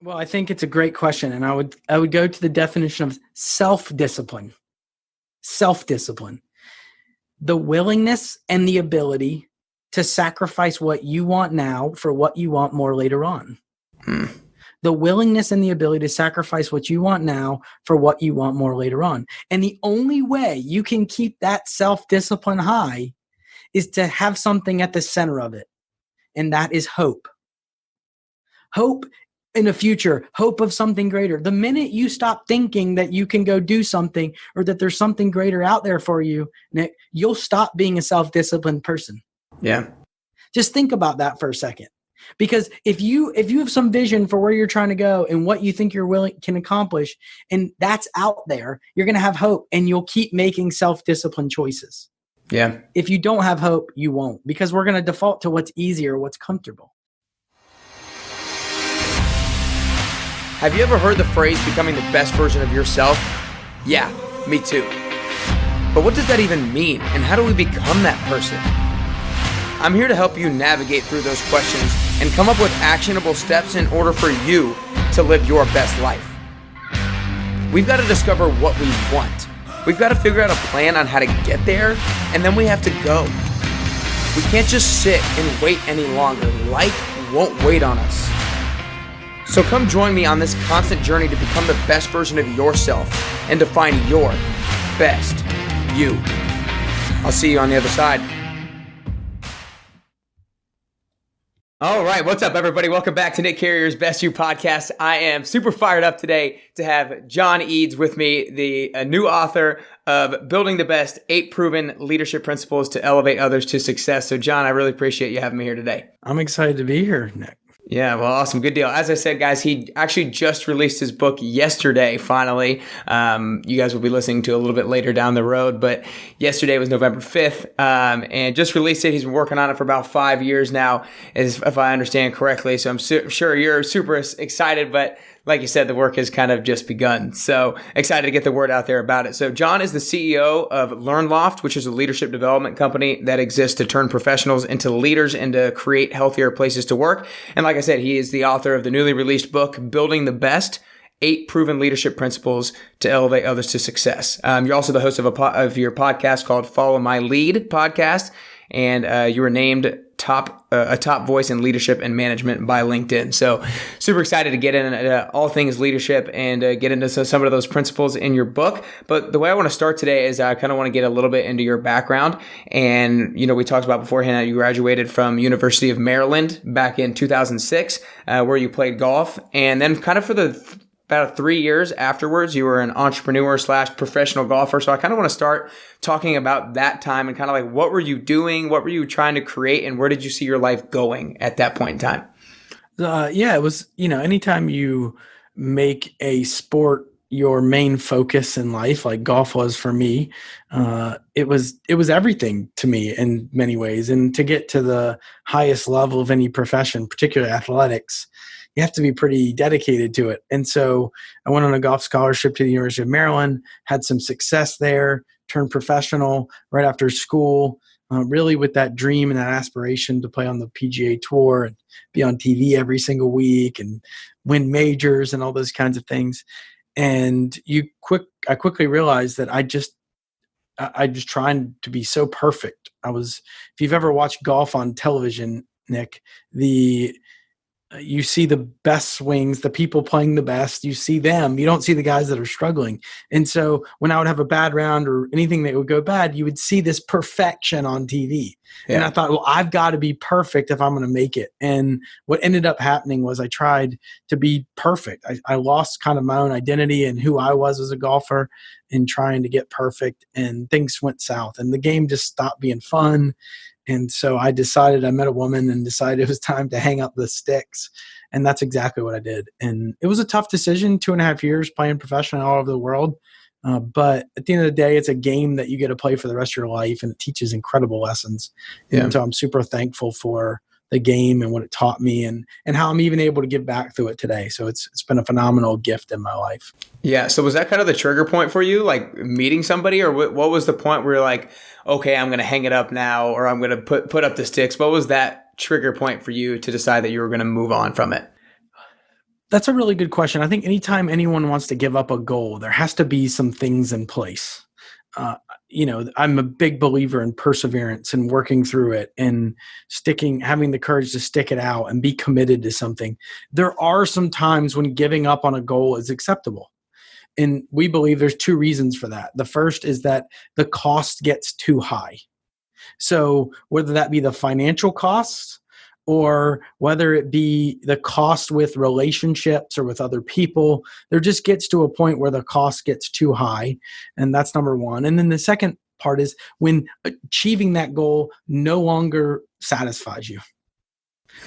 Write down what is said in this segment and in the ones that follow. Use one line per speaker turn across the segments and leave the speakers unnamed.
Well, I think it's a great question, and I would go to the definition of self-discipline. Self-discipline. The willingness and the ability to sacrifice what you want now for what you want more later on. The willingness and the ability to sacrifice what you want now for what you want more later on. And the only way you can keep that self-discipline high is to have something at the center of it. And that is hope. Hope in the future, hope of something greater. The minute you stop thinking that you can go do something or that there's something greater out there for you, Nick, you'll stop being a self-disciplined person.
Yeah.
Just think about that for a second. Because if you have some vision for where you're trying to go and what you think you're can accomplish, and that's out there, you're going to have hope and you'll keep making self-disciplined choices.
Yeah.
If you don't have hope, you won't, because we're going to default to what's easier, what's comfortable.
Have you ever heard the phrase becoming the best version of yourself? Yeah, me too. But what does that even mean, and how do we become that person? I'm here to help you navigate through those questions and come up with actionable steps in order for you to live your best life. We've got to discover what we want. We've got to figure out a plan on how to get there, and then we have to go. We can't just sit and wait any longer. Life won't wait on us. So come join me on this constant journey to become the best version of yourself and to find your best you. I'll see you on the other side. All right, what's up, everybody? Welcome back to Nick Carrier's Best You podcast. I am super fired up today to have John Eades with me, the new author of Building the Best, 8 Proven Leadership Principles to Elevate Others to Success. So, John, I really appreciate you having me here today.
I'm excited to be here, Nick.
Yeah, well, awesome. Good deal. As I said, guys, he actually just released his book yesterday, finally. You guys will be listening to a little bit later down the road, but yesterday was November 5th, and just released it. He's been working on it for about 5 years now, if I understand correctly. So I'm sure you're super excited, but like you said, the work has kind of just begun. So excited to get the word out there about it. So John is the CEO of LearnLoft, which is a leadership development company that exists to turn professionals into leaders and to create healthier places to work. And like I said, he is the author of the newly released book, Building the Best, 8 Proven Leadership Principles to Elevate Others to Success. You're also the host of your podcast called Follow My Lead podcast. And you were named a top voice in leadership and management by LinkedIn. So super excited to get into all things leadership and get into some of those principles in your book. But the way I want to start today is I kind of want to get a little bit into your background. And, we talked about beforehand that you graduated from University of Maryland back in 2006, where you played golf. And then kind of for about 3 years afterwards, you were an entrepreneur / professional golfer. So I kind of want to start talking about that time and kind of like, what were you doing? What were you trying to create? And where did you see your life going at that point in time?
It was, anytime you make a sport your main focus in life, like golf was for me, it was everything to me in many ways. And to get to the highest level of any profession, particularly athletics, you have to be pretty dedicated to it. And so I went on a golf scholarship to the University of Maryland, had some success there, turned professional right after school, really with that dream and that aspiration to play on the PGA Tour and be on TV every single week and win majors and all those kinds of things. And I quickly realized that I just trying to be so perfect. If you've ever watched golf on television, Nick, you see the best swings, the people playing the best, you see them, you don't see the guys that are struggling. And so when I would have a bad round or anything that would go bad, you would see this perfection on TV. Yeah. And I thought, well, I've got to be perfect if I'm going to make it. And what ended up happening was I tried to be perfect. I lost kind of my own identity and who I was as a golfer in trying to get perfect, and things went south and the game just stopped being fun. And so I met a woman and decided it was time to hang up the sticks. And that's exactly what I did. And it was a tough decision, 2.5 years playing professionally all over the world. But at the end of the day, it's a game that you get to play for the rest of your life, and it teaches incredible lessons. Yeah. And so I'm super thankful for the game and what it taught me and how I'm even able to give back through it today. So it's been a phenomenal gift in my life.
Yeah. So was that kind of the trigger point for you, like meeting somebody, or what was the point where you're like, okay, I'm going to hang it up now, or I'm going to put up the sticks? What was that trigger point for you to decide that you were going to move on from it?
That's a really good question. I think anytime anyone wants to give up a goal, there has to be some things in place. Uh, I'm a big believer in perseverance and working through it and having the courage to stick it out and be committed to something. There are some times when giving up on a goal is acceptable. And we believe there's two reasons for that. The first is that the cost gets too high. So whether that be the financial costs or whether it be the cost with relationships or with other people, there just gets to a point where the cost gets too high. And that's number one. And then the second part is when achieving that goal no longer satisfies you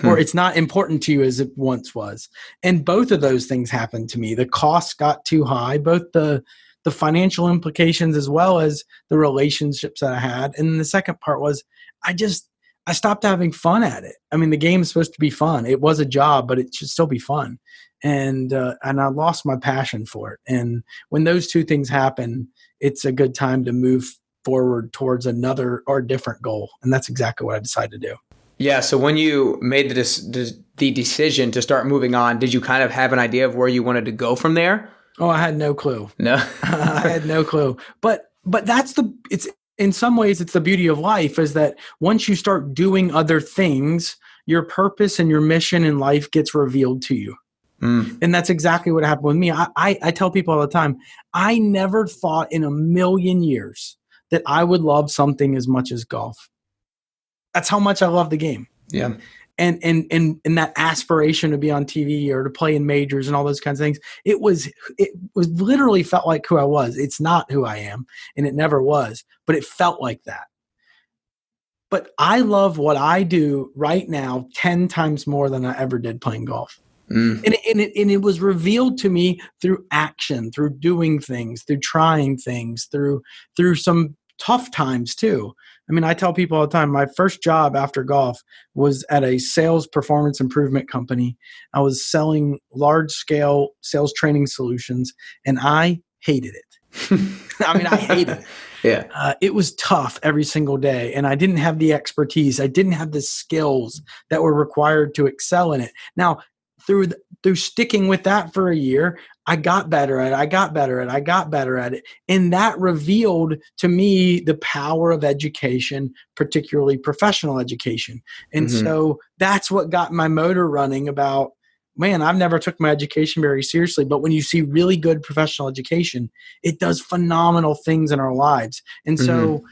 or it's not important to you as it once was. And both of those things happened to me. The cost got too high, both the financial implications as well as the relationships that I had. And then the second part was I stopped having fun at it. I mean, the game is supposed to be fun. It was a job, but it should still be fun. And I lost my passion for it. And when those two things happen, it's a good time to move forward towards another or different goal. And that's exactly what I decided to do.
Yeah. So when you made the decision to start moving on, did you kind of have an idea of where you wanted to go from there?
Oh, I had no clue.
No,
I had no clue. But it's in some ways, it's the beauty of life is that once you start doing other things, your purpose and your mission in life gets revealed to you. And that's exactly what happened with me. I tell people all the time, I never thought in a million years that I would love something as much as golf. That's how much I love the game.
Yeah.
And that aspiration to be on TV or to play in majors and all those kinds of things, it was literally felt like who I was. It's not who I am, and it never was, but it felt like that. But I love what I do right now 10 times more than I ever did playing golf. And it was revealed to me through action, through doing things, through trying things, through some tough times too. I mean, I tell people all the time, my first job after golf was at a sales performance improvement company. I was selling large scale sales training solutions, and I hated it. I mean, I hated it.
Yeah.
It was tough every single day, and I didn't have the expertise. I didn't have the skills that were required to excel in it. Now, through sticking with that for a year, I got better at it. And that revealed to me the power of education, particularly professional education. And so that's what got my motor running about, man, I've never took my education very seriously, but when you see really good professional education, it does phenomenal things in our lives. And so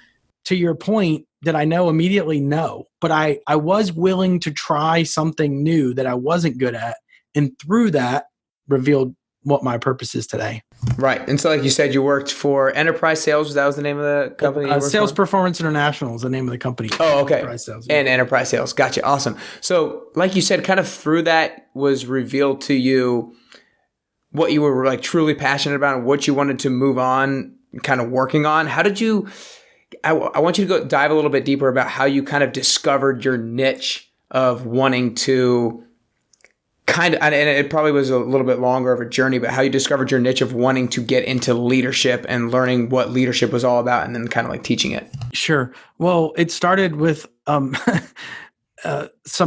to your point, did I know immediately? No, but I was willing to try something new that I wasn't good at. And through that revealed what my purpose is today.
Right. And so like you said, you worked for Enterprise Sales. That was the name of the company?
Sales Performance International is the name of the company.
Oh, okay.
Enterprise Sales.
And Enterprise Sales. Gotcha. Awesome. So like you said, kind of through that was revealed to you what you were like truly passionate about and what you wanted to move on, kind of working on. How did you, I want you to go dive a little bit deeper about how you kind of discovered your niche of wanting to kind of, and it probably was a little bit longer of a journey, but how you discovered your niche of wanting to get into leadership and learning what leadership was all about and then kind of like teaching it.
Sure. Well, it started with some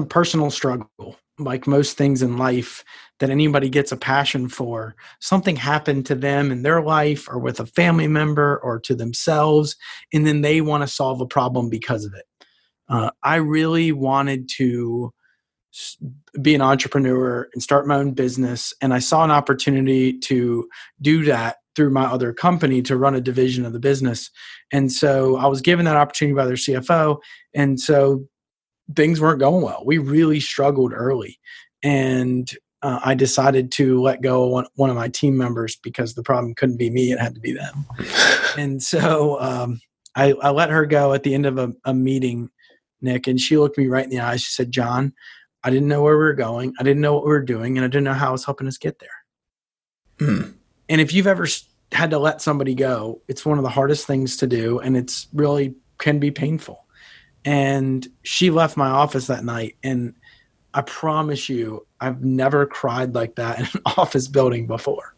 personal struggle. Like most things in life that anybody gets a passion for, something happened to them in their life or with a family member or to themselves, and then they want to solve a problem because of it. I really wanted to be an entrepreneur and start my own business. And I saw an opportunity to do that through my other company to run a division of the business. And so I was given that opportunity by their CFO. And so things weren't going well. We really struggled early. And I decided to let go of one of my team members because the problem couldn't be me. It had to be them. And so I let her go at the end of a meeting, Nick, and she looked me right in the eyes. She said, "John, I didn't know where we were going. I didn't know what we were doing, and I didn't know how it was helping us get there." And if you've ever had to let somebody go, it's one of the hardest things to do, and it's really can be painful. And she left my office that night, and I promise you, I've never cried like that in an office building before.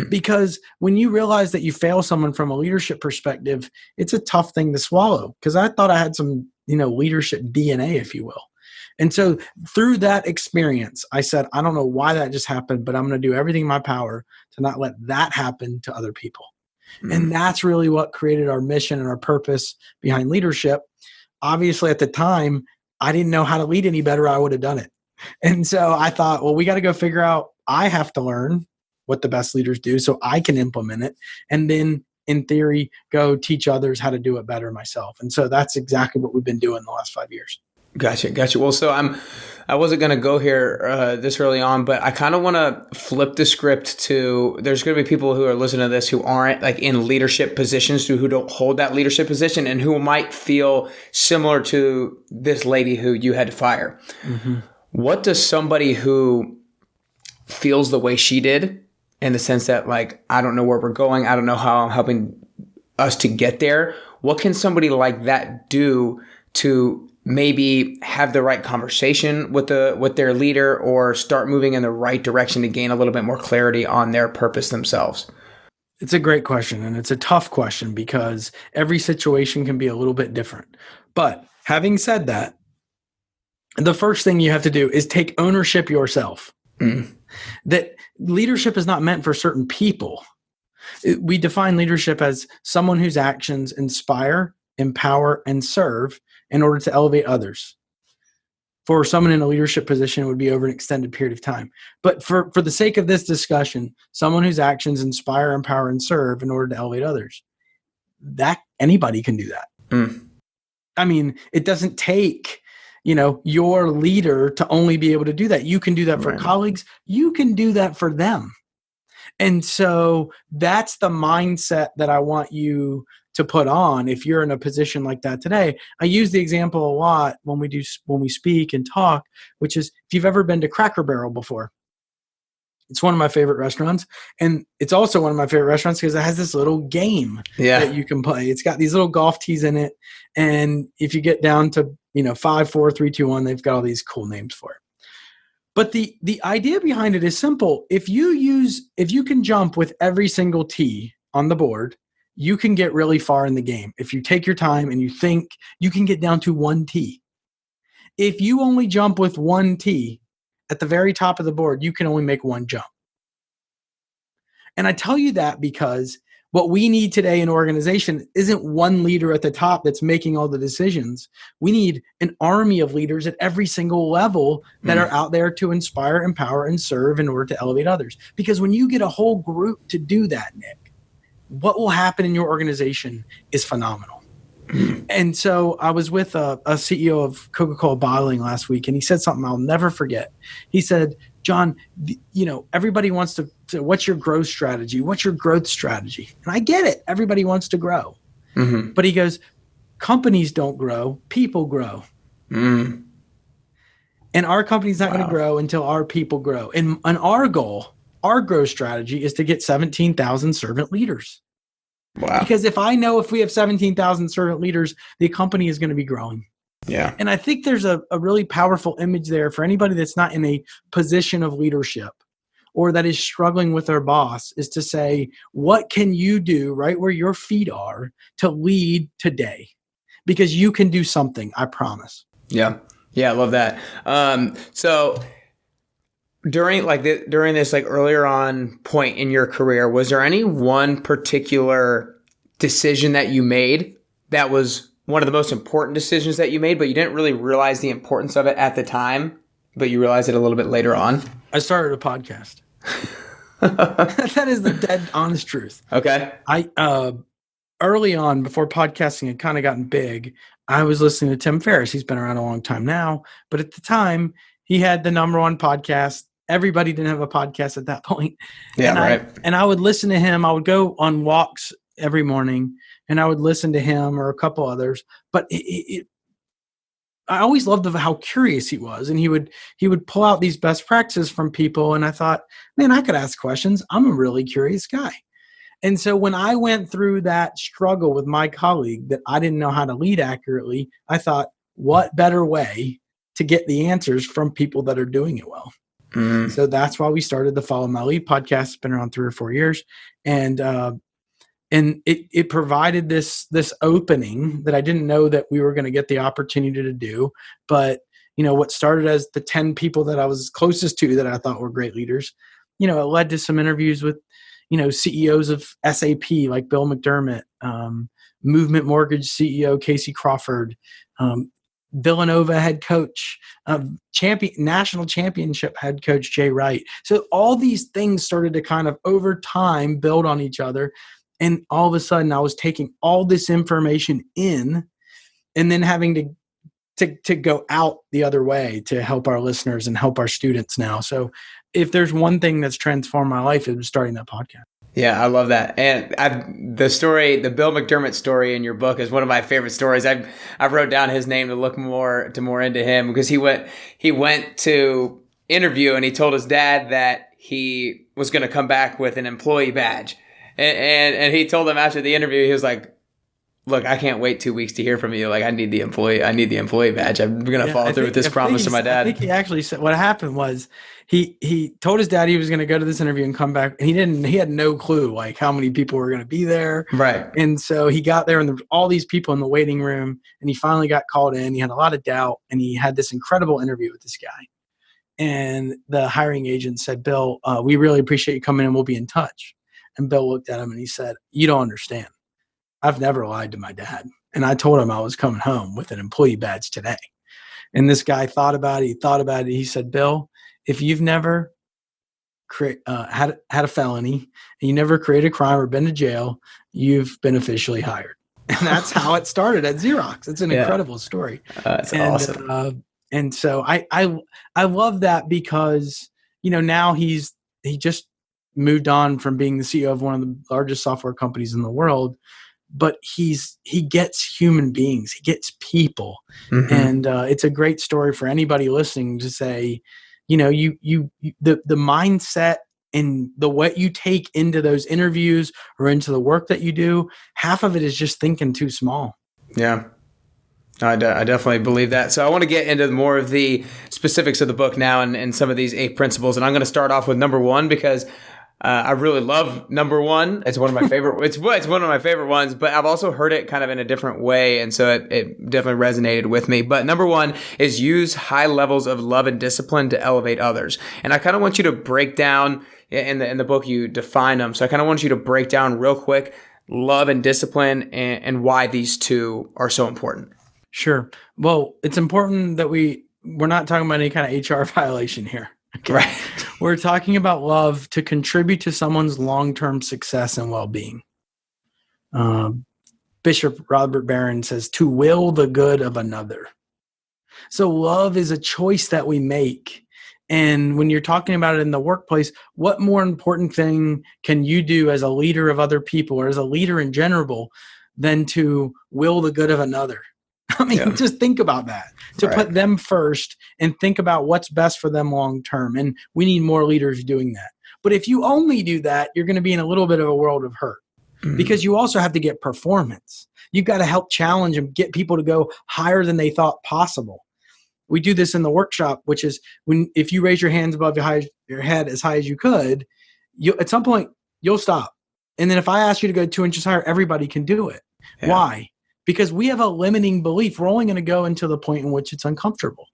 Because when you realize that you fail someone from a leadership perspective, it's a tough thing to swallow. Because I thought I had some, leadership DNA, if you will. And so through that experience, I said, I don't know why that just happened, but I'm going to do everything in my power to not let that happen to other people. And that's really what created our mission and our purpose behind leadership. Obviously, at the time, I didn't know how to lead any better. I would have done it. And so I thought, well, we got to go figure out, I have to learn what the best leaders do so I can implement it. And then in theory, go teach others how to do it better myself. And so that's exactly what we've been doing the last 5 years.
Gotcha. Well, so I wasn't going to go here this early on, but I kind of want to flip the script to, there's going to be people who are listening to this who aren't like in leadership positions, who don't hold that leadership position, and who might feel similar to this lady who you had to fire. Mm-hmm. What does somebody who feels the way she did, in the sense that, like, I don't know where we're going, I don't know how I'm helping us to get there, what can somebody like that do to maybe have the right conversation with their leader, or start moving in the right direction to gain a little bit more clarity on their purpose themselves?
It's a great question, and it's a tough question because every situation can be a little bit different. But having said that, the first thing you have to do is take ownership yourself. That leadership is not meant for certain people. We define leadership as someone whose actions inspire, empower, and serve in order to elevate others. For someone in a leadership position, it would be over an extended period of time. But for the sake of this discussion, someone whose actions inspire, empower, and serve in order to elevate others. That anybody can do that. I mean, it doesn't take, your leader to only be able to do that. You can do that for colleagues. You can do that for them. And so that's the mindset that I want you to put on if you're in a position like that today. I use the example a lot when we speak and talk, which is, if you've ever been to Cracker Barrel before, it's one of my favorite restaurants. And it's also one of my favorite restaurants because it has this little game that you can play. It's got these little golf tees in it. And if you get down to, 5, 4, 3, 2, 1, they've got all these cool names for it. But the idea behind it is simple. If you can jump with every single tee on the board, you can get really far in the game. If you take your time and you think, you can get down to one tee. If you only jump with one tee at the very top of the board, you can only make one jump. And I tell you that because what we need today in organization isn't one leader at the top that's making all the decisions. We need an army of leaders at every single level that are out there to inspire, empower, and serve in order to elevate others. Because when you get a whole group to do that, Nick, what will happen in your organization is phenomenal. And so I was with a CEO of Coca-Cola Bottling last week, and he said something I'll never forget. He said, John, everybody wants to what's your growth strategy? What's your growth strategy? And I get it. Everybody wants to grow. But he goes, companies don't grow, people grow. And our company's not going to grow until our people grow. And our goal, our growth strategy is to get 17,000 servant leaders. Wow. Because if we have 17,000 servant leaders, the company is going to be growing. Yeah. And I think there's a really powerful image there for anybody that's not in a position of leadership or that is struggling with their boss, is to say, what can you do right where your feet are to lead today? Because you can do something, I promise. Yeah.
Yeah, I love that. So during this earlier on point in your career, was there any one particular decision that you made that was one of the most important decisions that you made, but you didn't really realize the importance of it at the time, but you realized it a little bit later on?
I started a podcast. That is the dead honest truth.
Okay.
I early on, before podcasting had kind of gotten big, I was listening to Tim Ferriss. He's been around a long time now, but at the time he had the #1 podcast. Everybody didn't have a podcast at that point.
Yeah,
and I would listen to him. I would go on walks every morning and I would listen to him or a couple others. But I always loved how curious he was. And he would pull out these best practices from people. And I thought, man, I could ask questions. I'm a really curious guy. And so when I went through that struggle with my colleague that I didn't know how to lead accurately, I thought, what better way to get the answers from people that are doing it well? So that's why we started the Follow My Lead podcast. It's been around 3 or 4 years. And it provided this opening that I didn't know that we were going to get the opportunity to do. But what started as the 10 people that I was closest to that I thought were great leaders, it led to some interviews with, CEOs of SAP like Bill McDermott, Movement Mortgage CEO Casey Crawford, Villanova head coach, national championship head coach Jay Wright. So all these things started to kind of over time build on each other. And all of a sudden I was taking all this information in and then having to go out the other way to help our listeners and help our students now. So if there's one thing that's transformed my life, it was starting that podcast.
Yeah, I love that. And the Bill McDermott story in your book is one of my favorite stories. I wrote down his name to look more into him, because he went to interview and he told his dad that he was going to come back with an employee badge. And he told him after the interview, he was like, "Look, I can't wait 2 weeks to hear from you. Like, I need the employee badge. I'm going to follow through with this promise to my dad."
I think he actually said what happened was he told his dad he was going to go to this interview and come back. And he had no clue like how many people were going to be there.
Right.
And so he got there and there was all these people in the waiting room, and he finally got called in. He had a lot of doubt, and he had this incredible interview with this guy. And the hiring agent said, "Bill, we really appreciate you coming in. We'll be in touch." And Bill looked at him and he said, "You don't understand. I've never lied to my dad. And I told him I was coming home with an employee badge today." And this guy thought about it. He said, "Bill, if you've never had a felony and you never created a crime or been to jail, you've been officially hired." And that's how it started at Xerox. It's an incredible story.
That's awesome.
And so I love that because, now he just moved on from being the CEO of one of the largest software companies in the world. But he gets human beings, he gets people. Mm-hmm. And it's a great story for anybody listening to say, the mindset and what you take into those interviews or into the work that you do, half of it is just thinking too small.
Yeah. I definitely believe that. So I want to get into more of the specifics of the book now and some of these 8 principles. And I'm going to start off with number 1 because I really love number 1. It's one of my favorite. It's one of my favorite ones, but I've also heard it kind of in a different way, and so it definitely resonated with me. But number 1 is use high levels of love and discipline to elevate others. And I kind of want you to break down in the book. You define them, so I kind of want you to break down real quick love and discipline and why these two are so important.
Sure. Well, it's important that we're not talking about any kind of HR violation here. Okay.
Right.
We're talking about love to contribute to someone's long-term success and well-being. Bishop Robert Barron says, to will the good of another. So love is a choice that we make. And when you're talking about it in the workplace, what more important thing can you do as a leader of other people or as a leader in general than to will the good of another? I mean, just think about that, to put them first and think about what's best for them long term. And we need more leaders doing that. But if you only do that, you're going to be in a little bit of a world of hurt because you also have to get performance. You've got to help challenge and get people to go higher than they thought possible. We do this in the workshop, which is if you raise your hands above your head as high as you could, at some point you'll stop. And then if I ask you to go 2 inches higher, everybody can do it. Yeah. Why? Because we have a limiting belief. We're only going to go until the point in which it's uncomfortable.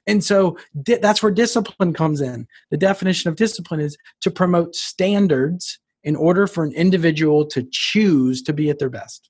And so that's where discipline comes in. The definition of discipline is to promote standards in order for an individual to choose to be at their best.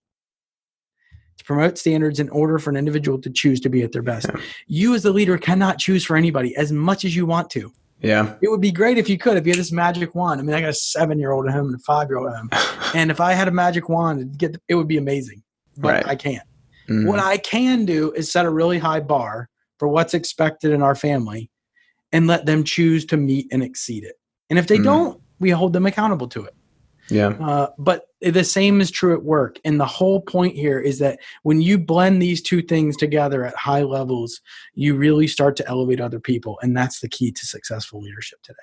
To promote standards in order for an individual to choose to be at their best. Yeah. You as the leader cannot choose for anybody as much as you want to.
Yeah.
It would be great if you could, if you had this magic wand. I mean, I got a 7-year-old at home and a 5-year-old at home. And if I had a magic wand, it would be amazing. But I can't. Mm-hmm. What I can do is set a really high bar for what's expected in our family and let them choose to meet and exceed it. And if they don't, we hold them accountable to it.
Yeah.
But the same is true at work. And the whole point here is that when you blend these two things together at high levels, you really start to elevate other people. And that's the key to successful leadership today.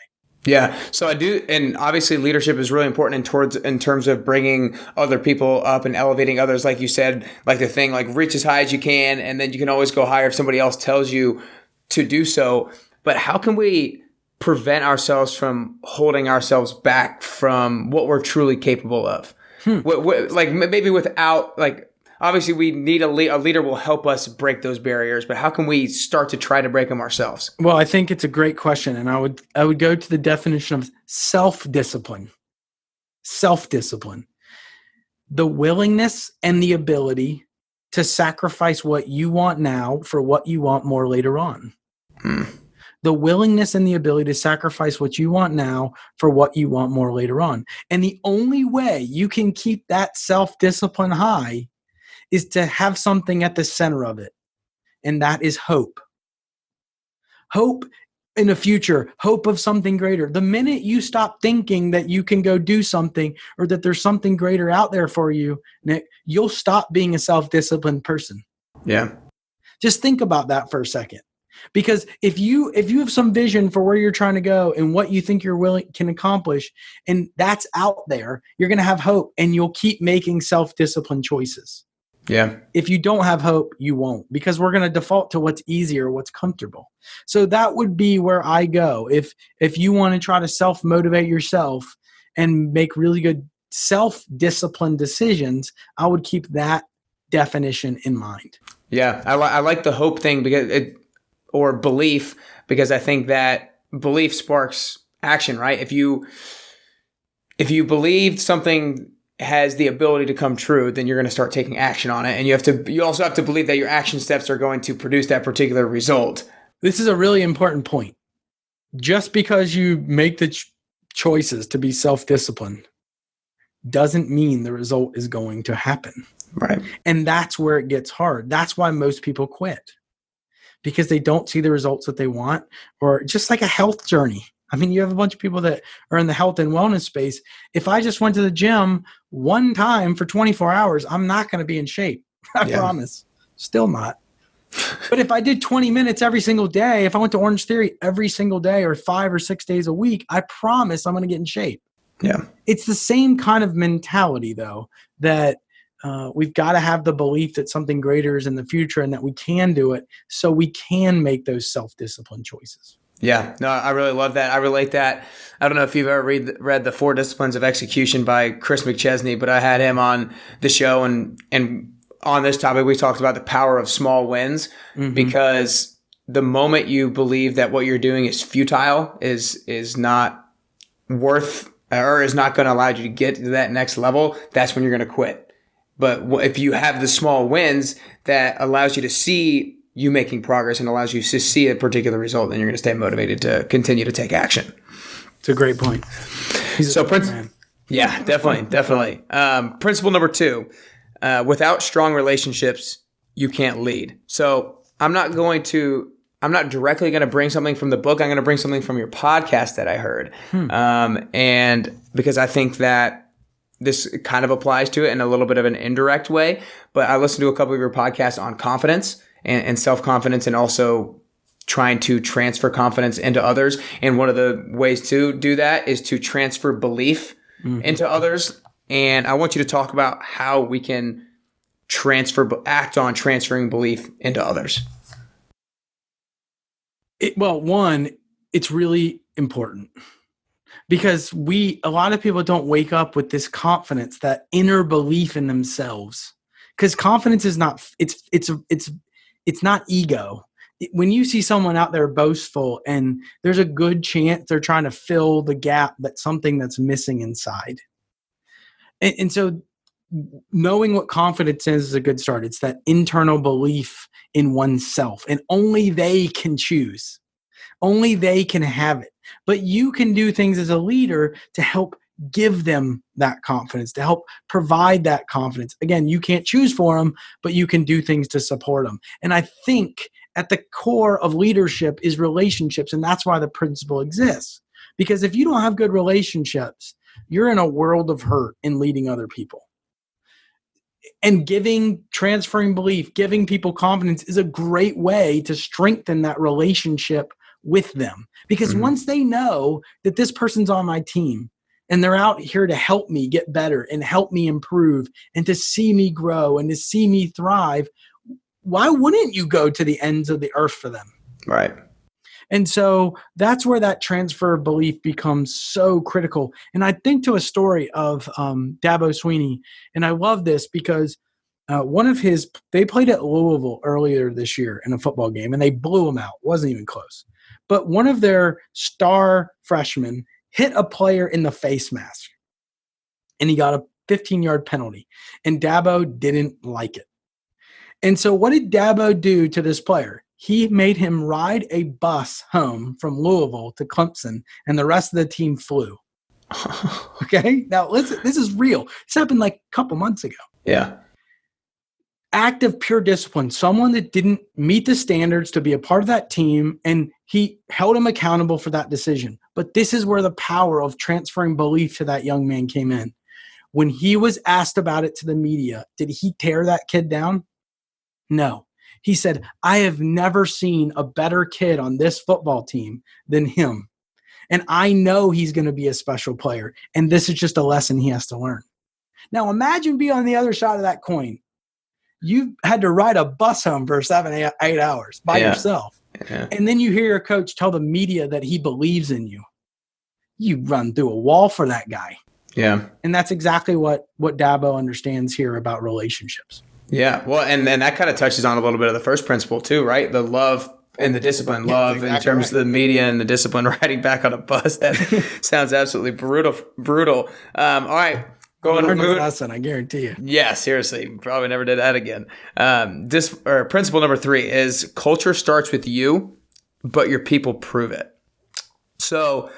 Yeah. So I do. And obviously leadership is really important in terms of bringing other people up and elevating others. Like you said, like the thing, like reach as high as you can. And then you can always go higher if somebody else tells you to do so. But how can we prevent ourselves from holding ourselves back from what we're truly capable of? Like maybe without like obviously we need a leader will help us break those barriers, but how can we start to try to break them ourselves?
Well, I think it's a great question. And I would go to the definition of self-discipline. Self-discipline. The willingness and the ability to sacrifice what you want now for what you want more later on. The willingness and the ability to sacrifice what you want now for what you want more later on. And the only way you can keep that self-discipline high is to have something at the center of it. And that is hope. Hope in the future, hope of something greater. The minute you stop thinking that you can go do something or that there's something greater out there for you, Nick, you'll stop being a self-disciplined person.
Yeah.
Just think about that for a second. Because if you have some vision for where you're trying to go and what you think can accomplish, and that's out there, you're going to have hope and you'll keep making self-disciplined choices.
Yeah.
If you don't have hope, you won't, because we're going to default to what's easier, what's comfortable. So that would be where I go. If you want to try to self-motivate yourself and make really good self-disciplined decisions, I would keep that definition in mind.
Yeah. I like the hope thing or belief, because I think that belief sparks action, right? If you believe something has the ability to come true, then you're going to start taking action on it. And you also have to believe that your action steps are going to produce that particular result.
This is a really important point. Just because you make the choices to be self-disciplined doesn't mean the result is going to happen.
Right.
And that's where it gets hard. That's why most people quit, because they don't see the results that they want, or just like a health journey. I mean, you have a bunch of people that are in the health and wellness space. If I just went to the gym one time for 24 hours, I'm not going to be in shape. I promise. Still not. But if I did 20 minutes every single day, if I went to Orange Theory every single day or 5 or 6 days a week, I promise I'm going to get in shape.
Yeah.
It's the same kind of mentality, though, that we've got to have the belief that something greater is in the future and that we can do it, so we can make those self-disciplined choices.
Yeah, no, I really love that. I relate that. I don't know if you've ever read The 4 Disciplines of Execution by Chris McChesney, but I had him on the show, and on this topic, we talked about the power of small wins, because the moment you believe that what you're doing is futile, is not worth, or is not going to allow you to get to that next level, that's when you're going to quit. But if you have the small wins that allows you to see you making progress and allows you to see a particular result, then you're going to stay motivated to continue to take action.
It's a great point.
Yeah, definitely. Principle number 2, without strong relationships, you can't lead. So I'm not directly going to bring something from the book. I'm going to bring something from your podcast that I heard. And because I think that this kind of applies to it in a little bit of an indirect way, but I listened to a couple of your podcasts on confidence and self-confidence, and also trying to transfer confidence into others. And one of the ways to do that is to transfer belief into others. And I want you to talk about how we can act on transferring belief into others.
One, it's really important, because a lot of people don't wake up with this confidence, that inner belief in themselves. Because confidence is not, it's not ego. When you see someone out there boastful, and there's a good chance they're trying to fill the gap that's something that's missing inside. And so knowing what confidence is a good start. It's that internal belief in oneself, and only they can choose. Only they can have it. But you can do things as a leader to help give them that confidence, to help provide that confidence. Again, you can't choose for them, but you can do things to support them. And I think at the core of leadership is relationships, and that's why the principle exists. Because if you don't have good relationships, you're in a world of hurt in leading other people. And transferring belief, giving people confidence is a great way to strengthen that relationship with them. Because once they know that this person's on my team and they're out here to help me get better and help me improve and to see me grow and to see me thrive, why wouldn't you go to the ends of the earth for them?
Right.
And so that's where that transfer of belief becomes so critical. And I think to a story of Dabo Swinney, and I love this because They played at Louisville earlier this year in a football game, and they blew them out. Wasn't even close. But one of their star freshmen hit a player in the face mask, and he got a 15-yard penalty. And Dabo didn't like it. And so what did Dabo do to this player? He made him ride a bus home from Louisville to Clemson, and the rest of the team flew. Okay? Now, listen, this is real. This happened like a couple months ago.
Yeah.
Act of pure discipline, someone that didn't meet the standards to be a part of that team, and he held him accountable for that decision. But this is where the power of transferring belief to that young man came in. When he was asked about it to the media, did he tear that kid down? No. He said, I have never seen a better kid on this football team than him. And I know he's going to be a special player. And this is just a lesson he has to learn. Now imagine being on the other side of that coin. You had to ride a bus home for 8 hours by yourself. Yeah. And then you hear your coach tell the media that he believes in you. You run through a wall for that guy.
Yeah.
And that's exactly what Dabo understands here about relationships.
Yeah. Well, and that kind of touches on a little bit of the first principle too, right? The love and the discipline. Love exactly in terms of the media and the discipline riding back on a bus. That sounds absolutely brutal. All right.
Learn a lesson, I guarantee you.
Yeah, seriously. Probably never did that again. Principle number 3 is culture starts with you, but your people prove it. So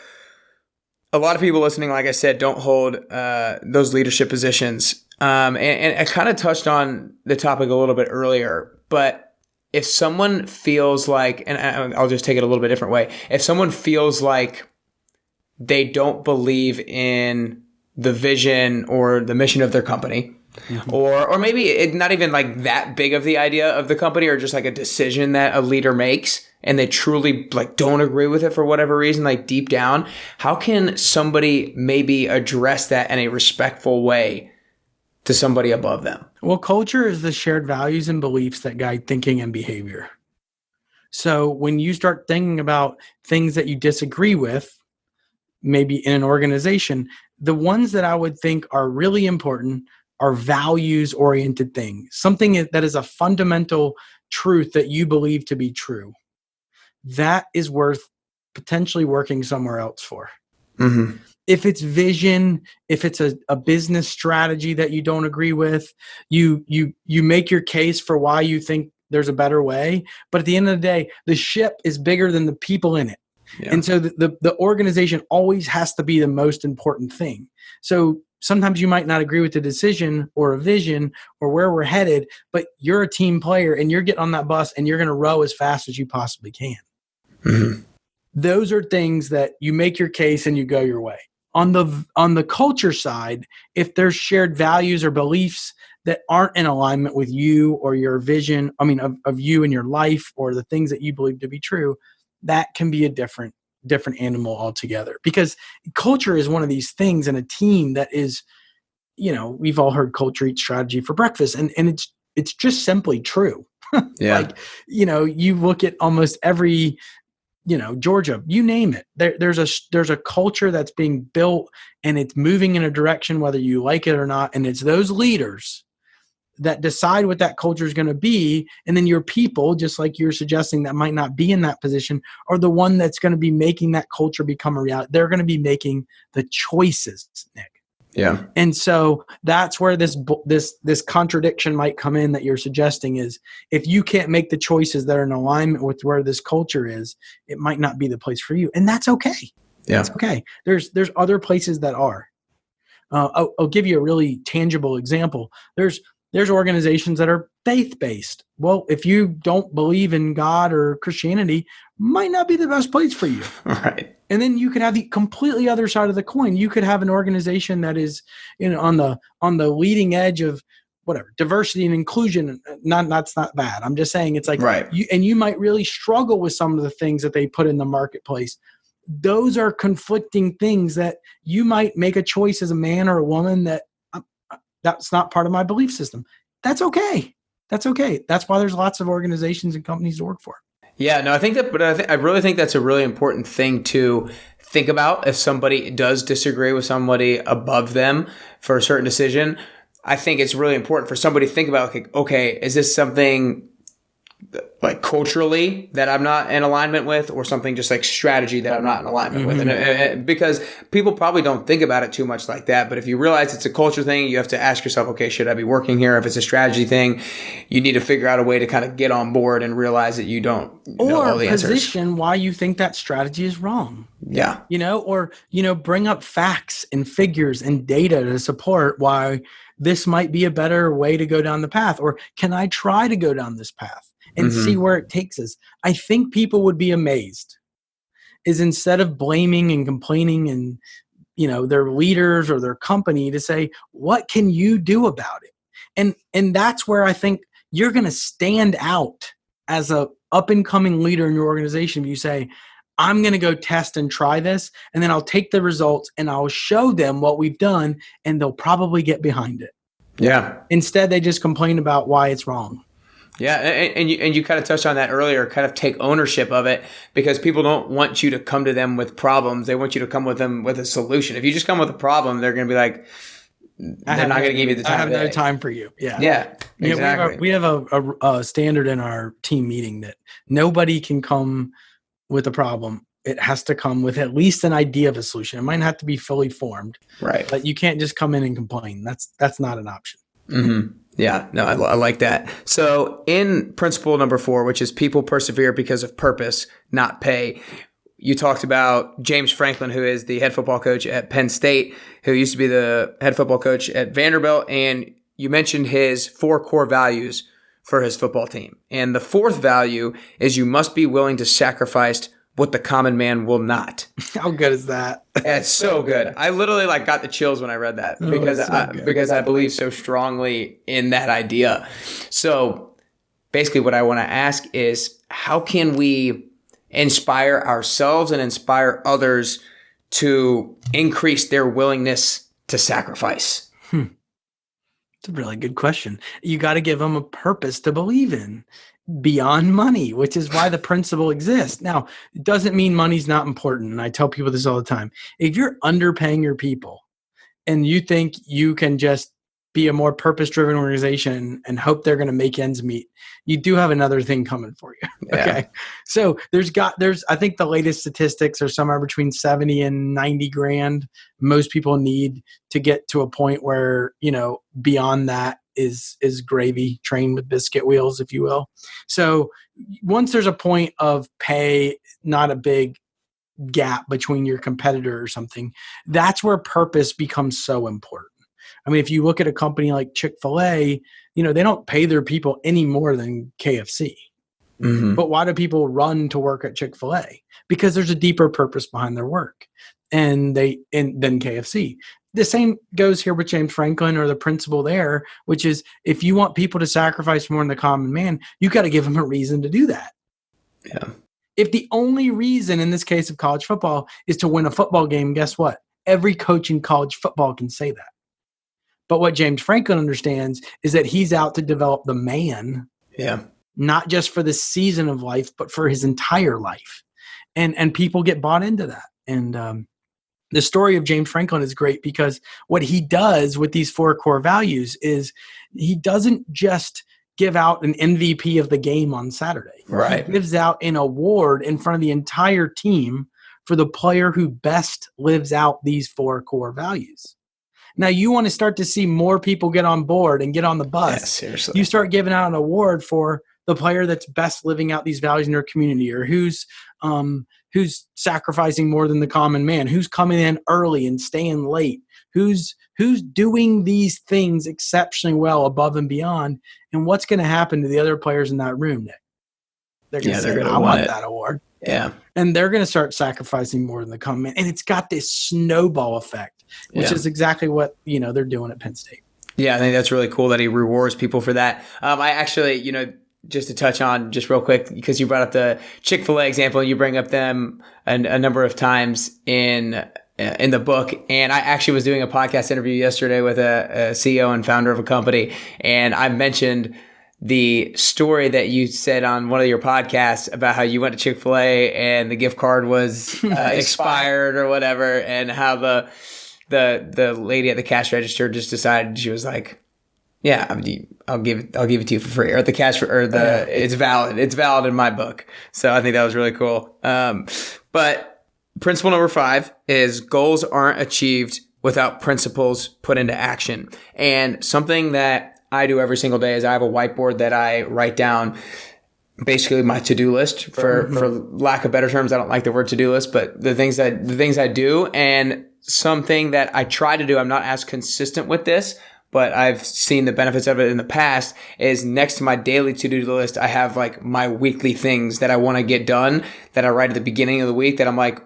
a lot of people listening, like I said, don't hold those leadership positions. And I kind of touched on the topic a little bit earlier, but if someone feels like, and I'll just take it a little bit different way, if someone feels like they don't believe in the vision or the mission of their company, mm-hmm. or maybe it's not even like that big of the idea of the company, or just like a decision that a leader makes, and they truly like don't agree with it for whatever reason, like deep down, how can somebody maybe address that in a respectful way to somebody above them?
Well, culture is the shared values and beliefs that guide thinking and behavior. So when you start thinking about things that you disagree with, maybe in an organization, the ones that I would think are really important are values-oriented things, something that is a fundamental truth that you believe to be true. That is worth potentially working somewhere else for. Mm-hmm. If it's vision, if it's a business strategy that you don't agree with, you make your case for why you think there's a better way. But at the end of the day, the ship is bigger than the people in it. Yeah. And so the organization always has to be the most important thing. So sometimes you might not agree with the decision or a vision or where we're headed, but you're a team player and you're getting on that bus and you're going to row as fast as you possibly can. Mm-hmm. Those are things that you make your case and you go your way. On the culture side, if there's shared values or beliefs that aren't in alignment with you or your vision, of you and your life or the things that you believe to be true, that can be a different animal altogether. Because culture is one of these things in a team that is, we've all heard culture eats strategy for breakfast, and it's just simply true. Yeah. Like, you look at almost every, Georgia, you name it. There's a culture that's being built and it's moving in a direction whether you like it or not. And it's those leaders that decide what that culture is going to be. And then your people, just like you're suggesting, that might not be in that position, are the one that's going to be making that culture become a reality. They're going to be making the choices, Nick.
Yeah.
And so that's where this contradiction might come in that you're suggesting is, if you can't make the choices that are in alignment with where this culture is, it might not be the place for you. And that's okay. Yeah. That's okay. There's other places that are. I'll give you a really tangible example. There's organizations that are faith-based. Well, if you don't believe in God or Christianity, might not be the best place for you.
Right.
And then you could have the completely other side of the coin. You could have an organization that is, on the leading edge of whatever, diversity and inclusion. That's not bad. I'm just saying it's like, right. You might really struggle with some of the things that they put in the marketplace. Those are conflicting things that you might make a choice as a man or a woman that's not part of my belief system. That's okay. That's okay. That's why there's lots of organizations and companies to work for.
Yeah, no, I really think that's a really important thing to think about if somebody does disagree with somebody above them for a certain decision. I think it's really important for somebody to think about, like, okay, is this something like culturally that I'm not in alignment with, or something just like strategy that I'm not in alignment with? And because people probably don't think about it too much like that. But if you realize it's a culture thing, you have to ask yourself, okay, should I be working here? If it's a strategy thing, you need to figure out a way to kind of get on board and realize that you don't know all the answers.
Or position why you think that strategy is wrong.
Yeah.
Bring up facts and figures and data to support why this might be a better way to go down the path. Or can I try to go down this path and see where it takes us? I think people would be amazed is instead of blaming and complaining and, their leaders or their company, to say, what can you do about it? And that's where I think you're going to stand out as a up and coming leader in your organization. If you say, I'm going to go test and try this, and then I'll take the results and I'll show them what we've done, and they'll probably get behind it.
Yeah.
Instead, they just complain about why it's wrong.
Yeah, and you kind of touched on that earlier, kind of take ownership of it, because people don't want you to come to them with problems. They want you to come with them with a solution. If you just come with a problem, they're going to be like, they're not going to give you the time.
I have no time for you.
Yeah, exactly.
We have a standard in our team meeting that nobody can come with a problem. It has to come with at least an idea of a solution. It might not have to be fully formed,
right?
But you can't just come in and complain. That's not an option.
Mm-hmm. Yeah, no, I like that. So in principle number 4, which is people persevere because of purpose, not pay, you talked about James Franklin, who is the head football coach at Penn State, who used to be the head football coach at Vanderbilt. And you mentioned his 4 core values for his football team. And the 4th value is you must be willing to sacrifice what the common man will not.
How good is that?
It's so good. I literally got the chills when I read that because I believe so strongly in that idea. So basically what I want to ask is, how can we inspire ourselves and inspire others to increase their willingness to sacrifice?
It's a really good question. You got to give them a purpose to believe in beyond money, which is why the principle exists. Now, it doesn't mean money's not important. And I tell people this all the time. If you're underpaying your people and you think you can just be a more purpose-driven organization and hope they're going to make ends meet, you do have another thing coming for you.
Yeah.
Okay. So there's I think the latest statistics are somewhere between 70 and 90 grand most people need to get to a point where, beyond that is gravy, train with biscuit wheels, if you will. So once there's a point of pay, not a big gap between your competitor or something, that's where purpose becomes so important. I mean, if you look at a company like Chick-fil-A, they don't pay their people any more than KFC. Mm-hmm. But why do people run to work at Chick-fil-A? Because there's a deeper purpose behind their work than KFC. The same goes here with James Franklin, or the principle there, which is if you want people to sacrifice more than the common man, you got to give them a reason to do that.
Yeah.
If the only reason in this case of college football is to win a football game, guess what? Every coach in college football can say that. But what James Franklin understands is that he's out to develop the man, not just for the season of life, but for his entire life. And people get bought into that. And the story of James Franklin is great because what he does with these 4 core values is he doesn't just give out an MVP of the game on Saturday.
Right.
He gives out an award in front of the entire team for the player who best lives out these 4 core values. Now, you want to start to see more people get on board and get on the bus.
Yeah, seriously.
You start giving out an award for the player that's best living out these values in their community, or who's sacrificing more than the common man, who's coming in early and staying late, who's doing these things exceptionally well above and beyond. And what's going to happen to the other players in that room, Nick? They're going to say, I want that award.
Yeah.
And they're going to start sacrificing more than the common man. And it's got this snowball effect, which is exactly what, they're doing at Penn State.
Yeah, I think that's really cool that he rewards people for that. I actually, just to touch on just real quick, because you brought up the Chick-fil-A example, you bring up them a number of times in the book. And I actually was doing a podcast interview yesterday with a CEO and founder of a company. And I mentioned the story that you said on one of your podcasts about how you went to Chick-fil-A and the gift card was expired or whatever, and how the lady at the cash register just decided, she was like, Yeah, I'll give it to you for free, or the cash for, or the it's valid. It's valid in my book. So I think that was really cool. But principle number 5 is goals aren't achieved without principles put into action. And something that I do every single day is I have a whiteboard that I write down basically my to-do list for lack of better terms. I don't like the word to-do list, but the things I do, and something that I try to do, I'm not as consistent with this, but I've seen the benefits of it in the past, is next to my daily to-do list, I have like my weekly things that I want to get done that I write at the beginning of the week that I'm like,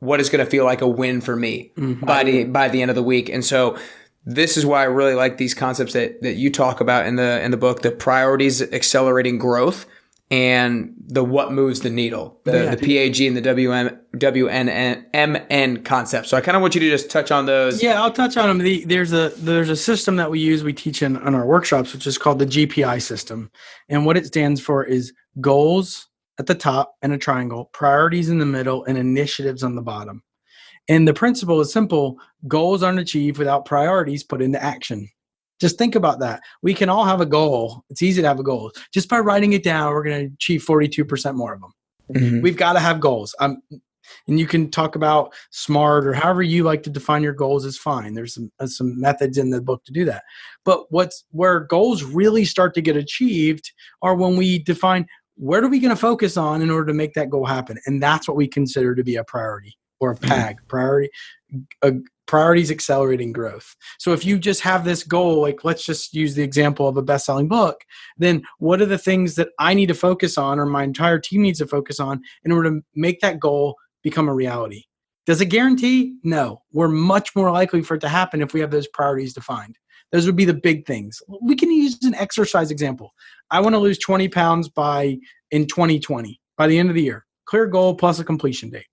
what is going to feel like a win for me by the end of the week. And so this is why I really like these concepts that you talk about in the book, the priorities accelerating growth and the what moves the needle, the PAG and the WNMN concept. So I kind of want you to just touch on those.
Yeah, I'll touch on them. There's a system that we teach in our workshops, which is called the GPI system. And what it stands for is goals at the top and a triangle, priorities in the middle, and initiatives on the bottom. And the principle is simple. Goals aren't achieved without priorities put into action. Just think about that. We can all have a goal. It's easy to have a goal. Just by writing it down, we're going to achieve 42% more of them. Mm-hmm. We've got to have goals. And you can talk about SMART or however you like to define your goals is fine. There's some methods in the book to do that. But where goals really start to get achieved are when we define what are we going to focus on in order to make that goal happen. And that's what we consider to be a priority or a PAG, priorities accelerating growth. So if you just have this goal, like let's just use the example of a best-selling book, then what are the things that I need to focus on or my entire team needs to focus on in order to make that goal become a reality? Does it guarantee? No. We're much more likely for it to happen if we have those priorities defined. Those would be the big things. We can use an exercise example. I want to lose 20 pounds in 2020, by the end of the year. Clear goal plus a completion date.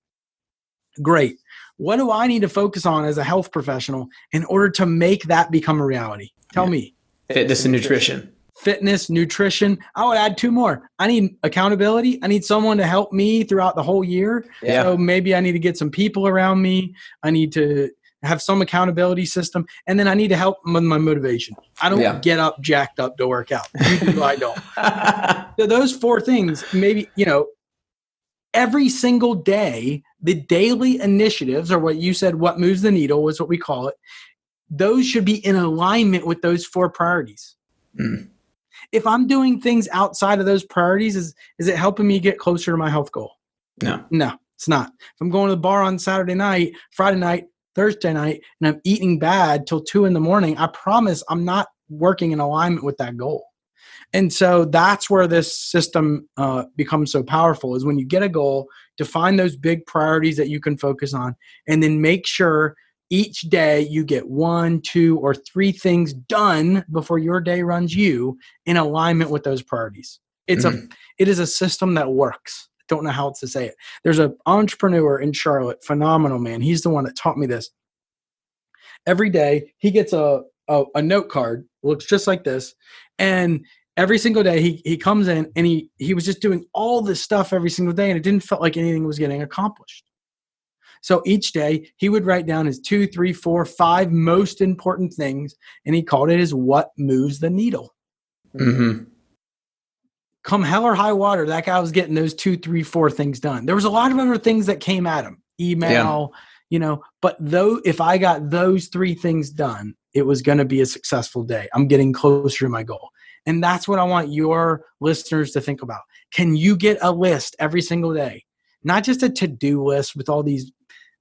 Great. What do I need to focus on as a health professional in order to make that become a reality? Tell me.
Fitness and nutrition.
Fitness, nutrition. I would add 2 more. I need accountability. I need someone to help me throughout the whole year. Yeah. So maybe I need to get some people around me. I need to have some accountability system. And then I need to help with my motivation. I don't get up jacked up to work out. You do, I don't. So those 4 things, maybe, every single day, the daily initiatives, or what you said, what moves the needle is what we call it. Those should be in alignment with those 4 priorities. Mm. If I'm doing things outside of those priorities, is it helping me get closer to my health goal? No, it's not. If I'm going to the bar on Saturday night, Friday night, Thursday night, and I'm eating bad till 2 a.m, I promise I'm not working in alignment with that goal. And so that's where this system becomes so powerful, is when you get a goal, define those big priorities that you can focus on, and then make sure each day you get 1, 2, or 3 things done before your day runs you in alignment with those priorities. It is a system that works. I don't know how else to say it. There's an entrepreneur in Charlotte, phenomenal man. He's the one that taught me this. Every day he gets a note card, looks just like this, and every single day he comes in and he was just doing all this stuff every single day, and it didn't feel like anything was getting accomplished. So each day he would write down his 2, 3, 4, 5 most important things, and he called it his what moves the needle. Mm-hmm. Come hell or high water, that guy was getting those 2, 3, 4 things done. There was a lot of other things that came at him, email, but if I got those 3 things done, it was going to be a successful day. I'm getting closer to my goal. And that's what I want your listeners to think about. Can you get a list every single day? Not just a to-do list with all these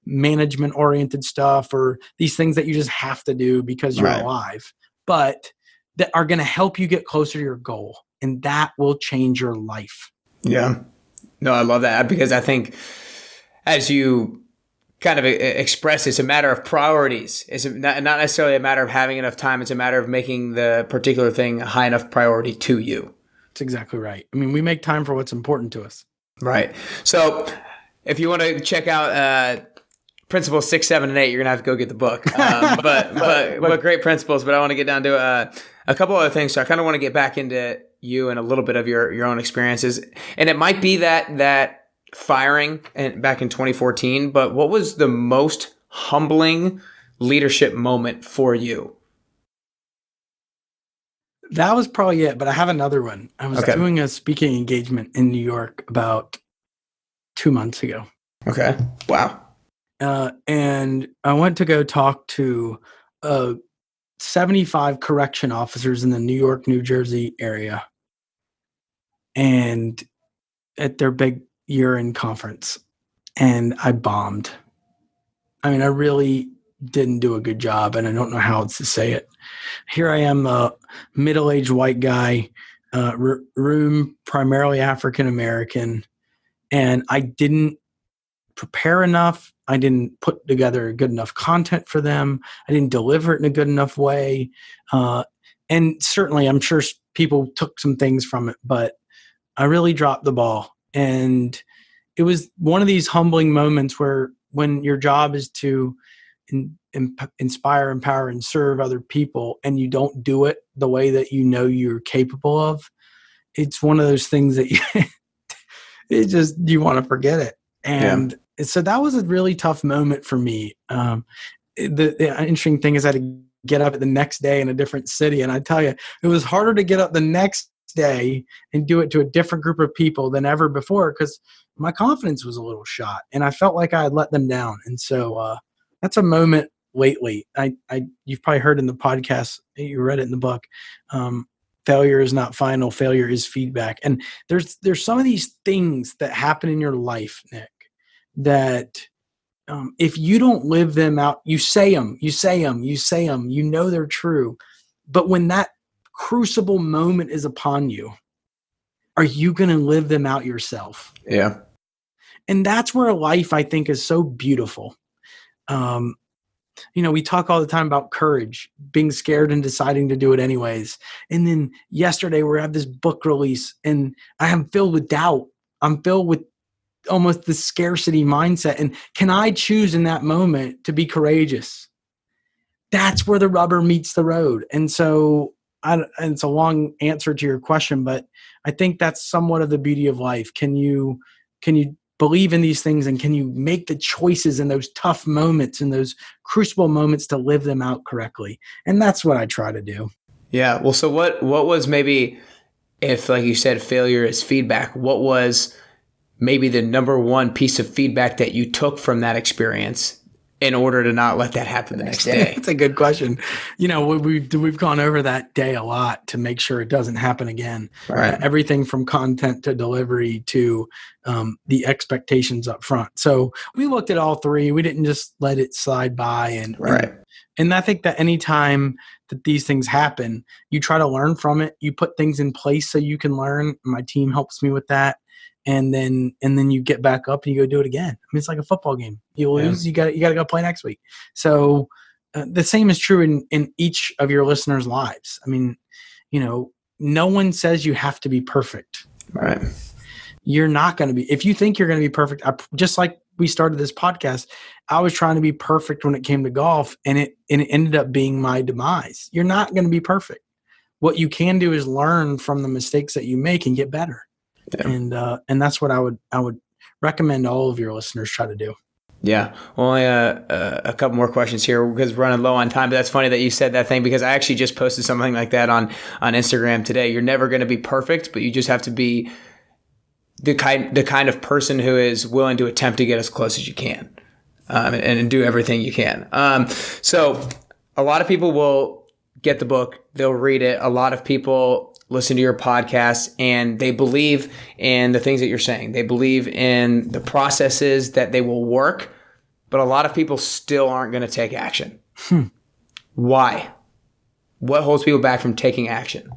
management-oriented stuff or these things that you just have to do because you're alive, but that are going to help you get closer to your goal. And that will change your life.
Yeah. No, I love that, because I think as you kind of express, it's a matter of priorities. It's not necessarily a matter of having enough time. It's a matter of making the particular thing a high enough priority to you.
That's exactly right. I mean, we make time for what's important to us.
Right. So if you want to check out principles 6, 7, and 8, you're going to have to go get the book. But great principles. But I want to get down to a couple other things. So I kind of want to get back into you and a little bit of your own experiences. And it might be that firing back in 2014, but what was the most humbling leadership moment for you?
That was probably it, but I have another one. I was
Okay.
doing a speaking engagement in New York about 2 months ago.
Okay. Wow.
And I went to go talk to 75 correction officers in the New York, New Jersey area, and at their big year-end conference. And I bombed. I mean, I really didn't do a good job, and I don't know how else to say it. Here I am, a middle-aged white guy, room primarily African American, and I didn't prepare enough. I didn't put together good enough content for them. I didn't deliver it in a good enough way. And certainly, I'm sure people took some things from it, but I really dropped the ball. And it was one of these humbling moments where when your job is to inspire, empower, and serve other people, and you don't do it the way that you know you're capable of, it's one of those things that you want to forget it.
Yeah.
And so that was a really tough moment for me. The interesting thing is I had to get up the next day in a different city. And I tell you, it was harder to get up the next day and do it to a different group of people than ever before because my confidence was a little shot and I felt like I had let them down. And so that's a moment lately. You've probably heard in the podcast, you read it in the book. Failure is not final. Failure is feedback. And there's some of these things that happen in your life, Nick, that if you don't live them out, you say them, you know they're true. But when that crucible moment is upon you, are you going to live them out yourself?
Yeah.
And that's where life, I think, is so beautiful. We talk all the time about courage, being scared and deciding to do it anyways. And then yesterday we have this book release and I am filled with doubt. I'm filled with almost the scarcity mindset. And can I choose in that moment to be courageous? That's where the rubber meets the road. And so and it's a long answer to your question, but I think that's somewhat of the beauty of life. Can you believe in these things and can you make the choices in those tough moments, in those crucible moments to live them out correctly? And that's what I try to do.
Yeah. Well, so what was maybe, if like you said, failure is feedback, what was maybe the number one piece of feedback that you took from that experience in order to not let that happen the next day?
That's a good question. We've gone over that day a lot to make sure it doesn't happen again.
Right.
Everything from content to delivery to the expectations up front. So we looked at all three. We didn't just let it slide by. And I think that anytime that these things happen, you try to learn from it. You put things in place so you can learn. My team helps me with that. And then you get back up and you go do it again. I mean, it's like a football game. You lose, you got to go play next week. So the same is true in each of your listeners' lives. I mean, no one says you have to be perfect.
Right.
You're not going to be. If you think you're going to be perfect, just like we started this podcast, I was trying to be perfect when it came to golf, and it ended up being my demise. You're not going to be perfect. What you can do is learn from the mistakes that you make and get better. Yeah. And that's what I would recommend all of your listeners try to do.
Yeah. Only a couple more questions here because we're running low on time. But that's funny that you said that thing because I actually just posted something like that on Instagram today. You're never going to be perfect, but you just have to be the kind of person who is willing to attempt to get as close as you can and do everything you can. So a lot of people will get the book. They'll read it. A lot of people listen to your podcast and they believe in the things that you're saying. They believe in the processes that they will work, but a lot of people still aren't going to take action. Why? What holds people back from taking action?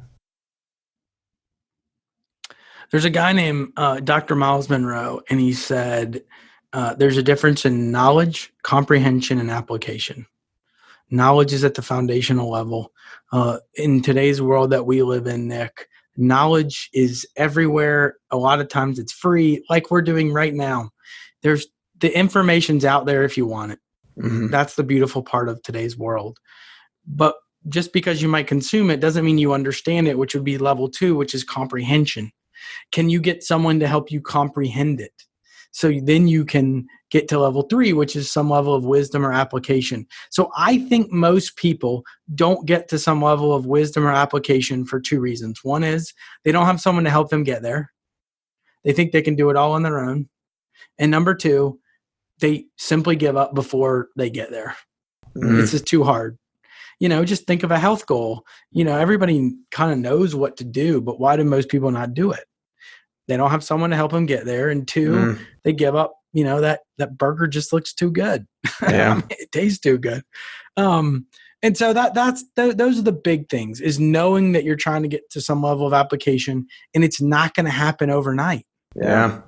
There's a guy named Dr. Miles Monroe, and he said there's a difference in knowledge, comprehension, and application. Knowledge is at the foundational level. In today's world that we live in, Nick, knowledge is everywhere. A lot of times it's free, like we're doing right now. The information's out there if you want it. Mm-hmm. That's the beautiful part of today's world. But just because you might consume it doesn't mean you understand it, which would be level 2, which is comprehension. Can you get someone to help you comprehend it? So then you can get to level 3, which is some level of wisdom or application. So I think most people don't get to some level of wisdom or application for 2 reasons. One is they don't have someone to help them get there. They think they can do it all on their own. And number 2, they simply give up before they get there. It's just too hard. Just think of a health goal. Everybody kind of knows what to do, but why do most people not do it? They don't have someone to help them get there. And 2, they give up. That burger just looks too good.
Yeah.
It tastes too good. And so those are the big things, is knowing that you're trying to get to some level of application, and it's not going to happen overnight.
Yeah.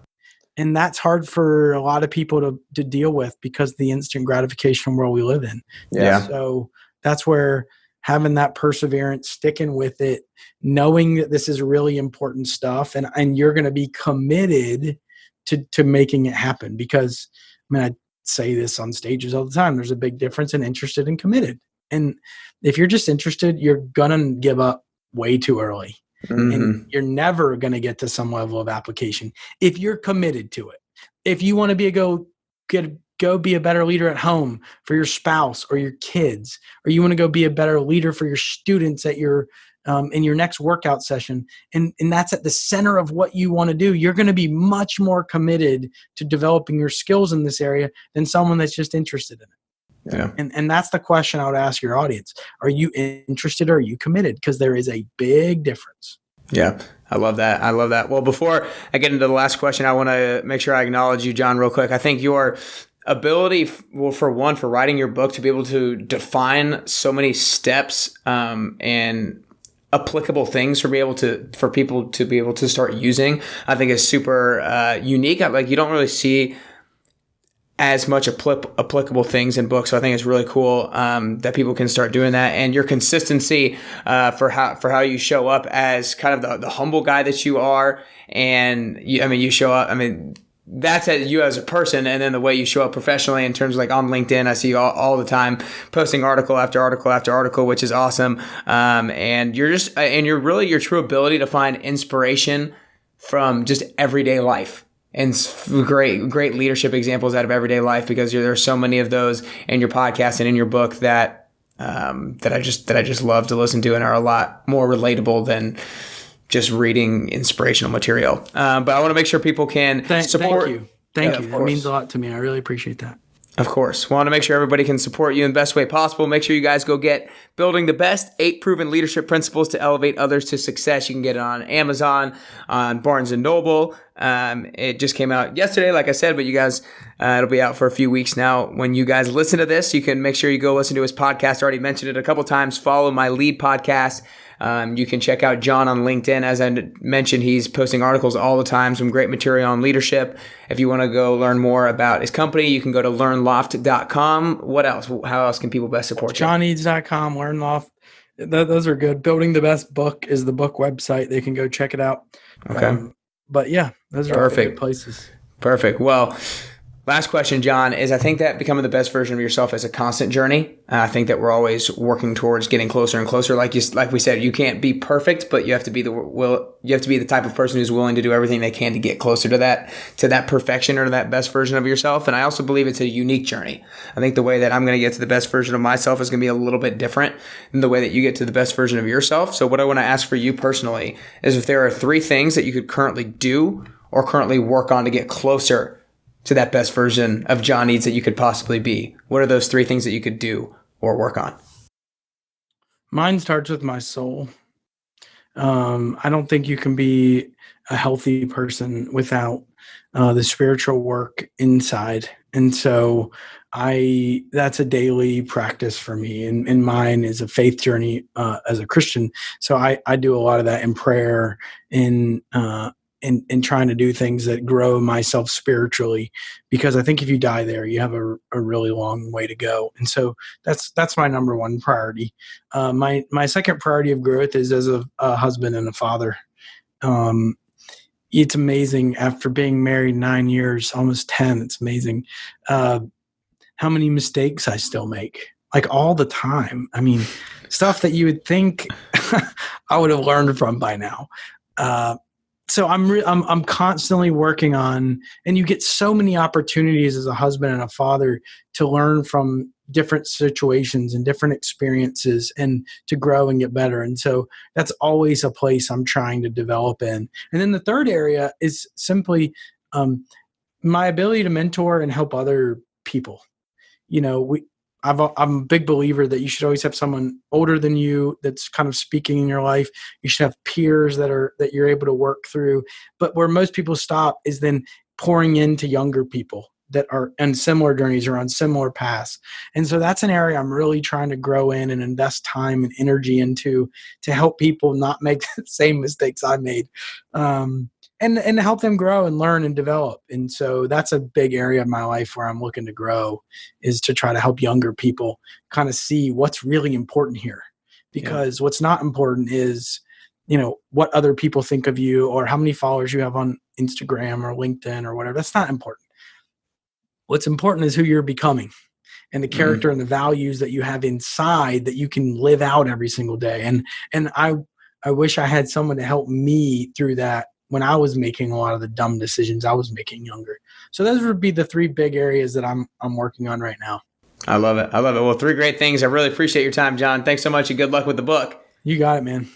And that's hard for a lot of people to deal with because of the instant gratification world we live in.
Yeah.
So that's where having that perseverance, sticking with it, knowing that this is really important stuff, and you're going to be committed to making it happen. Because, I say this on stages all the time, there's a big difference in interested and committed. And if you're just interested, you're going to give up way too early. And you're never going to get to some level of application if you're committed to it. If you want to go be a better leader at home for your spouse or your kids, or you want to go be a better leader for your students at your in your next workout session, and that's at the center of what you want to do, you're going to be much more committed to developing your skills in this area than someone that's just interested in it.
Yeah.
And that's the question I would ask your audience. Are you interested or are you committed? Because there is a big difference.
Yeah. I love that. Well, before I get into the last question, I want to make sure I acknowledge you, John, real quick. I think your ability, for writing your book, to be able to define so many steps and applicable things for people to be able to start using, I think is super unique. You don't really see as much applicable things in books. So I think it's really cool that people can start doing that. And your consistency for how you show up as kind of the humble guy that you are. And you show up, that's you as a person, and then the way you show up professionally in terms of on LinkedIn, I see you all the time posting article after article after article, which is awesome. And you're really your true ability to find inspiration from just everyday life. And great leadership examples out of everyday life, because there's so many of those in your podcast and in your book that I just love to listen to, and are a lot more relatable than just reading inspirational material. But I want to make sure people can support.
Thank you. That means a lot to me. I really appreciate that.
Of course. Want to make sure everybody can support you in the best way possible. Make sure you guys go get Building the Best, 8 Proven Leadership Principles to Elevate Others to Success. You can get it on Amazon, on Barnes & Noble. It just came out yesterday, like I said, but you guys, it'll be out for a few weeks now. When you guys listen to this, you can make sure you go listen to his podcast. I already mentioned it a couple times. Follow my lead podcast. You can check out John on LinkedIn. As I mentioned, he's posting articles all the time, some great material on leadership. If you want to go learn more about his company, you can go to learnloft.com. What else? How else can people best support you?
JohnEades.com, LearnLoft. Those are good. Building the Best book is the book website. They can go check it out.
Okay.
But yeah, those are
perfect
good places.
Perfect. Well, last question, John, is I think that becoming the best version of yourself is a constant journey. I think that we're always working towards getting closer and closer. Like we said, you can't be perfect, but you have to be the type of person who's willing to do everything they can to get closer to that perfection or to that best version of yourself. And I also believe it's a unique journey. I think the way that I'm going to get to the best version of myself is going to be a little bit different than the way that you get to the best version of yourself. So what I want to ask for you personally is if there are 3 things that you could currently do or currently work on to get closer to that best version of John Eades that you could possibly be. What are those 3 things that you could do or work on?
Mine starts with my soul. I don't think you can be a healthy person without the spiritual work inside. And so that's a daily practice for me. And mine is a faith journey as a Christian. So I do a lot of that in prayer, in trying to do things that grow myself spiritually, because I think if you die there, you have a really long way to go. And so that's my number one priority. My second priority of growth is as a husband and a father. It's amazing after being married 9 years, almost 10. It's amazing how many mistakes I still make, like all the time. Stuff that you would think I would have learned from by now. So I'm constantly working on, and you get so many opportunities as a husband and a father to learn from different situations and different experiences and to grow and get better. And so that's always a place I'm trying to develop in. And then the third area is simply um, my ability to mentor and help other people. You know, I'm a big believer that you should always have someone older than you that's kind of speaking in your life. You should have peers that you're able to work through. But where most people stop is then pouring into younger people that are on similar journeys or on similar paths. And so that's an area I'm really trying to grow in and invest time and energy into to help people not make the same mistakes I made. And help them grow and learn and develop. And so that's a big area of my life where I'm looking to grow, is to try to help younger people kind of see what's really important here.
Yeah.
Because what's not important is, what other people think of you or how many followers you have on Instagram or LinkedIn or whatever. That's not important. What's important is who you're becoming and the character and the values that you have inside that you can live out every single day. And I wish I had someone to help me through that when I was making a lot of the dumb decisions I was making younger. So those would be the three big areas that I'm working on right now.
I love it. I love it. Well, three great things. I really appreciate your time, John. Thanks so much and good luck with the book.
You got it, man.